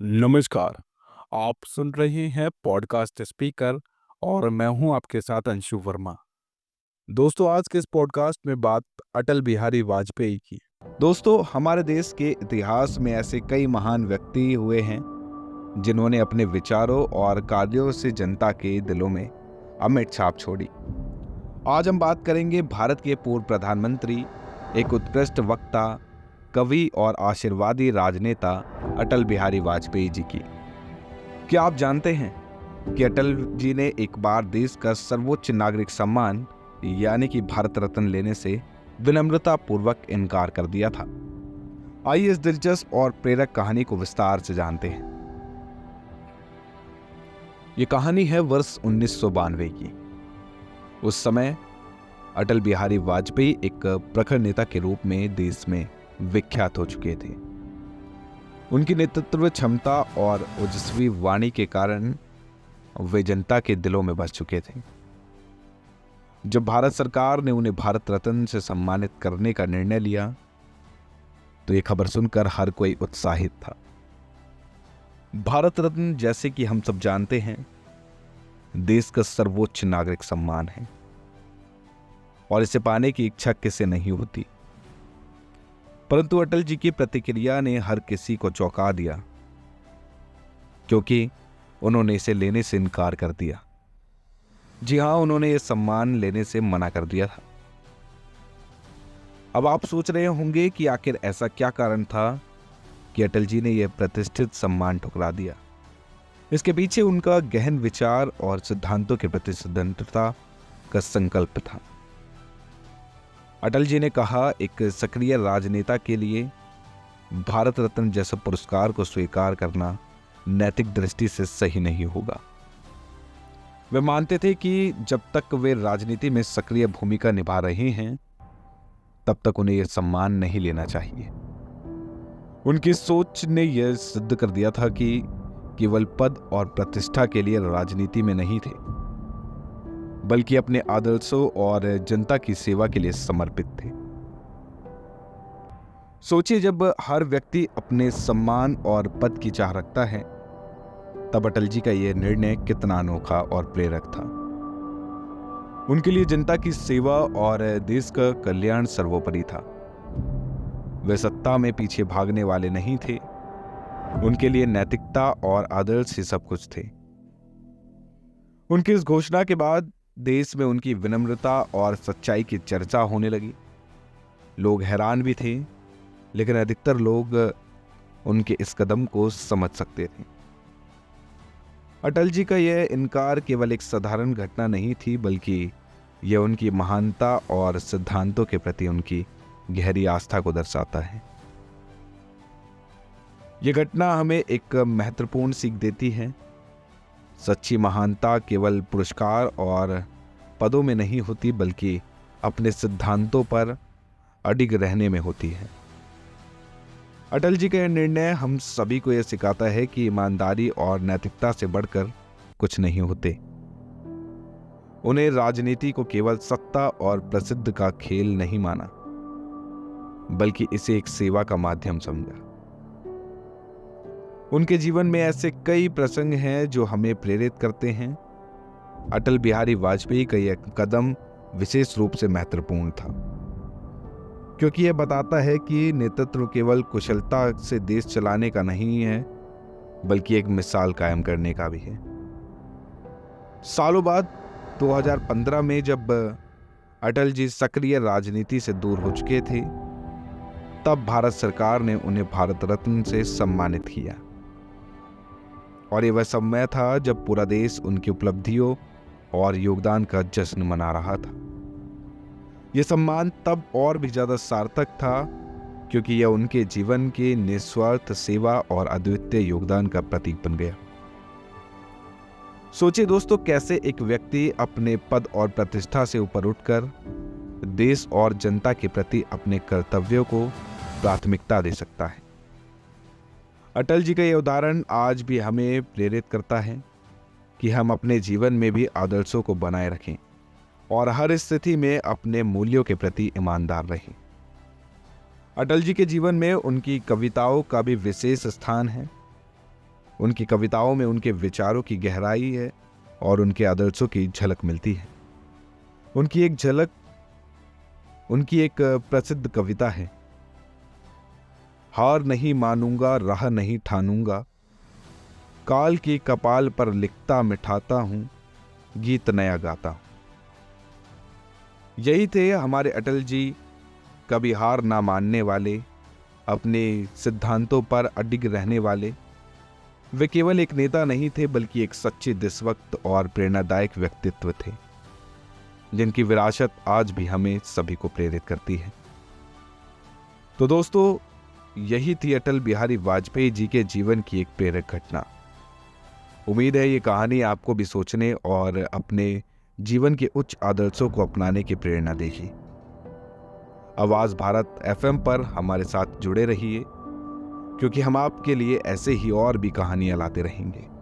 नमस्कार। आप सुन रहे हैं पॉडकास्ट स्पीकर और मैं हूं आपके साथ अंशु वर्मा। दोस्तों, आज के इस पॉडकास्ट में बात अटल बिहारी वाजपेयी की। दोस्तों, हमारे देश के इतिहास में ऐसे कई महान व्यक्ति हुए हैं जिन्होंने अपने विचारों और कार्यों से जनता के दिलों में अमिट छाप छोड़ी। आज हम बात करेंगे भारत के पूर्व प्रधानमंत्री, एक उत्कृष्ट वक्ता, कवि और आशीर्वादी राजनेता अटल बिहारी वाजपेयी जी की। क्या आप जानते हैं कि अटल जी ने एक बार देश का सर्वोच्च नागरिक सम्मान यानी कि भारत रत्न लेने से विनम्रता पूर्वक इनकार कर दिया था। आइए इस दिलचस्प और प्रेरक कहानी को विस्तार से जानते हैं। ये कहानी है वर्ष 1992 की। उस समय अटल बिहारी वाजपेयी एक प्रखर नेता के रूप में देश में विख्यात हो चुके थे। उनकी नेतृत्व क्षमता और ओजस्वी वाणी के कारण वे जनता के दिलों में बस चुके थे। जब भारत सरकार ने उन्हें भारत रत्न से सम्मानित करने का निर्णय लिया तो ये खबर सुनकर हर कोई उत्साहित था। भारत रत्न, जैसे कि हम सब जानते हैं, देश का सर्वोच्च नागरिक सम्मान है और इसे पाने की इच्छा किसे नहीं होती। परंतु अटल जी की प्रतिक्रिया ने हर किसी को चौंका दिया, क्योंकि उन्होंने इसे लेने से इनकार कर दिया। जी हां, उन्होंने ये सम्मान लेने से मना कर दिया था। अब आप सोच रहे होंगे कि आखिर ऐसा क्या कारण था कि अटल जी ने यह प्रतिष्ठित सम्मान ठुकरा दिया। इसके पीछे उनका गहन विचार और सिद्धांतों के प्रति स्वतंत्रता का संकल्प था। अटल जी ने कहा, एक सक्रिय राजनेता के लिए भारत रत्न जैसे पुरस्कार को स्वीकार करना नैतिक दृष्टि से सही नहीं होगा। वे मानते थे कि जब तक वे राजनीति में सक्रिय भूमिका निभा रहे हैं तब तक उन्हें यह सम्मान नहीं लेना चाहिए। उनकी सोच ने यह सिद्ध कर दिया था कि केवल पद और प्रतिष्ठा के लिए राजनीति में नहीं थे, बल्कि अपने आदर्शों और जनता की सेवा के लिए समर्पित थे। सोचिए, जब हर व्यक्ति अपने सम्मान और पद की चाह रखता है, तब अटल जी का यह निर्णय कितना अनोखा और प्रेरक था। उनके लिए जनता की सेवा और देश का कल्याण सर्वोपरि था। वे सत्ता में पीछे भागने वाले नहीं थे। उनके लिए नैतिकता और आदर्श ही सब कुछ थे। उनकी इस घोषणा के बाद देश में उनकी विनम्रता और सच्चाई की चर्चा होने लगी। लोग हैरान भी थे, लेकिन अधिकतर लोग उनके इस कदम को समझ सकते थे। अटल जी का यह इनकार केवल एक साधारण घटना नहीं थी, बल्कि यह उनकी महानता और सिद्धांतों के प्रति उनकी गहरी आस्था को दर्शाता है। यह घटना हमें एक महत्वपूर्ण सीख देती है। सच्ची महानता केवल पुरस्कार और पदों में नहीं होती, बल्कि अपने सिद्धांतों पर अडिग रहने में होती है। अटल जी का यह निर्णय हम सभी को यह सिखाता है कि ईमानदारी और नैतिकता से बढ़कर कुछ नहीं होते। उन्हें राजनीति को केवल सत्ता और प्रसिद्ध का खेल नहीं माना, बल्कि इसे एक सेवा का माध्यम समझा। उनके जीवन में ऐसे कई प्रसंग हैं जो हमें प्रेरित करते हैं। अटल बिहारी वाजपेयी का यह कदम विशेष रूप से महत्वपूर्ण था, क्योंकि यह बताता है कि नेतृत्व केवल कुशलता से देश चलाने का नहीं है, बल्कि एक मिसाल कायम करने का भी है। सालों बाद 2015 में जब अटल जी सक्रिय राजनीति से दूर हो चुके थे, तब भारत सरकार ने उन्हें भारत रत्न से सम्मानित किया। और ये वह समय था जब पूरा देश उनकी उपलब्धियों और योगदान का जश्न मना रहा था। यह सम्मान तब और भी ज्यादा सार्थक था, क्योंकि यह उनके जीवन के निस्वार्थ सेवा और अद्वितीय योगदान का प्रतीक बन गया। सोचिए दोस्तों, कैसे एक व्यक्ति अपने पद और प्रतिष्ठा से ऊपर उठकर देश और जनता के प्रति अपने कर्तव्यों को प्राथमिकता दे सकता है। अटल जी का यह उदाहरण आज भी हमें प्रेरित करता है कि हम अपने जीवन में भी आदर्शों को बनाए रखें और हर स्थिति में अपने मूल्यों के प्रति ईमानदार रहें। अटल जी के जीवन में उनकी कविताओं का भी विशेष स्थान है। उनकी कविताओं में उनके विचारों की गहराई है और उनके आदर्शों की झलक मिलती है। उनकी एक प्रसिद्ध कविता है, हार नहीं मानूंगा, राह नहीं ठानूंगा, काल की कपाल पर लिखता मिठाता हूं, गीत नया गाता हूं। यही थे हमारे अटल जी, कभी हार ना मानने वाले, अपने सिद्धांतों पर अडिग रहने वाले। वे केवल एक नेता नहीं थे बल्कि एक सच्चे देशभक्त और प्रेरणादायक व्यक्तित्व थे, जिनकी विरासत आज भी हमें सभी को प्रेरित करती है। तो दोस्तों, यही थी अटल बिहारी वाजपेयी जी के जीवन की एक प्रेरक घटना। उम्मीद है ये कहानी आपको भी सोचने और अपने जीवन के उच्च आदर्शों को अपनाने की प्रेरणा देगी। आवाज भारत FM पर हमारे साथ जुड़े रहिए, क्योंकि हम आपके लिए ऐसे ही और भी कहानियां लाते रहेंगे।